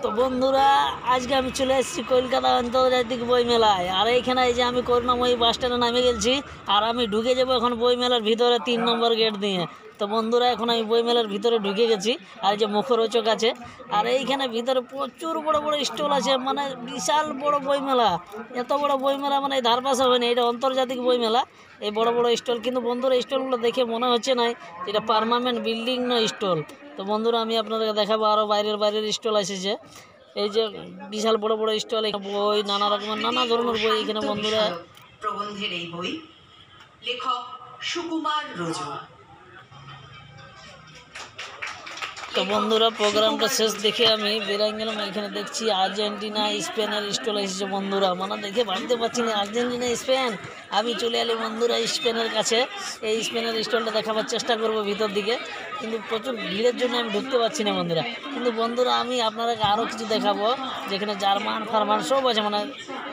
তো বন্ধুরা, আজকে আমি চলে এসেছি কলকাতা আন্তর্জাতিক বই মেলায়। আর এইখানে এই যে আমি করুণাময়ী বাস স্ট্যান্ডে নামে গেছি, আর আমি ঢুকে যাবো এখন বই মেলার ভিতরে 3 নম্বর গেট দিয়ে। তো বন্ধুরা, এখন আমি বই মেলার ভিতরে ঢুকে গেছি। আর যে মুখরোচক আছে, আর এইখানে ভিতরে প্রচুর বড় বড় স্টল আছে, মানে বিশাল বড় বই মেলা। এত বড় বই মেলা মানে এই ধারপাশে হয় না, এটা আন্তর্জাতিক বই মেলা। এই বড় বড় স্টল, কিন্তু বন্ধুরা স্টলগুলো দেখে মনে হচ্ছে না এটা পার্মানেন্ট বিল্ডিং না স্টল। তো বন্ধুরা, আমি আপনাদেরকে দেখাবো আরও বাইরের স্টল এসেছে। এই যে বিশাল বড় বড় স্টল, বই নানা রকমের নানা ধরনের বই এখানে বন্ধুরা। প্রবন্ধের এই বই লেখক সুকুমার রোজু। তো বন্ধুরা, প্রোগ্রামটা শেষ দেখে আমি বেরিয়ে গেলাম। এখানে দেখছি আর্জেন্টিনা স্পেনের স্টল এসেছে বন্ধুরা, মানে দেখে ভাবতে পারছি না আর্জেন্টিনা স্পেন। আমি চলে এলি বন্ধুরা স্পেনের কাছে। এই স্পেনের স্টলটা দেখাবার চেষ্টা করব ভিতর দিকে, কিন্তু প্রচুর ভিড়ের জন্য আমি ঢুকতে পারছি না বন্ধুরা। কিন্তু বন্ধুরা, আমি আপনাদেরকে আরও কিছু দেখাবো, যেখানে জার্মান ফার্মান সব আছে। মানে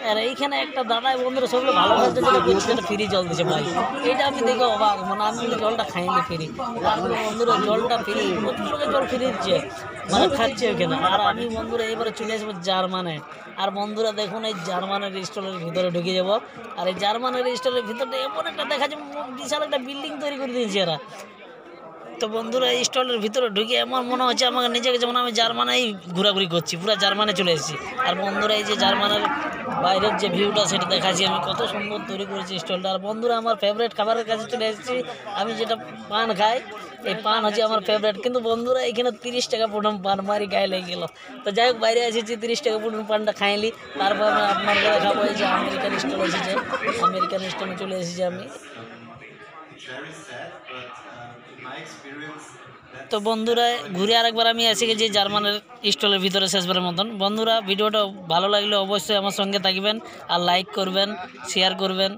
আর এইখানে একটা দাদাই বন্ধুরা সবগুলো ভালো কাজটা যেটা করছে, যেটা ফ্রি জল দিচ্ছে ভাই। এইটা আমি দেখে অবাক, মানে আমি জলটা খাইনি ফ্রি। তারপরে বন্ধুরা জলটা ফ্রি, প্রচুর লোকের জল ফ্রি দিচ্ছে, মানে খাচ্ছে ওইখানে। আর আমি বন্ধুরা এবারে চলে আসবো জার্মানে। আর বন্ধুরা দেখুন, এই জার্মানের স্টলের ভিতরে ঢুকে যাব। আর এই জার্মানের স্টলের ভিতরটা এমন একটা দেখা যাবে, বিশাল একটা বিল্ডিং তৈরি করে দিয়েছে এরা। তো বন্ধুরা, এই স্টলের ভিতরে ঢুকে এমন মনে হচ্ছে আমাকে নিজেকে যেমন আমি জার্মানেই ঘোরাঘুরি করছি, পুরো জার্মানে চলে এসেছি। আর বন্ধুরা, এই যে জার্মানের বাইরের যে ভিউটা সেটা দেখাচ্ছি আমি, কত সুন্দর তৈরি করেছি স্টলটা। আর বন্ধুরা, আমার ফেভারিট খাবারের কাছে চলে এসেছি। আমি যেটা পান খাই, এই পান হচ্ছে আমার ফেভারিট। কিন্তু বন্ধুরা, এখানে 30 টাকা প্রথম পান মারি গায়ে লেগে গেল। তো যাই হোক, বাইরে এসেছি, 30 টাকা প্রথম পানটা খাইলি। তারপর আমি আপনাদের দেখাবো এই যে আমেরিকান স্টল এসেছে। আমেরিকান স্টলে চলে এসেছি আমি। তো বন্ধুরা, ঘুরে আরেকবার আমি এসে গেছি জার্মানের স্টলের ভিতরে শেষবারের মতন। বন্ধুরা, ভিডিওটা ভালো লাগলে অবশ্যই আমার সঙ্গে থাকবেন, আর লাইক করবেন, শেয়ার করবেন।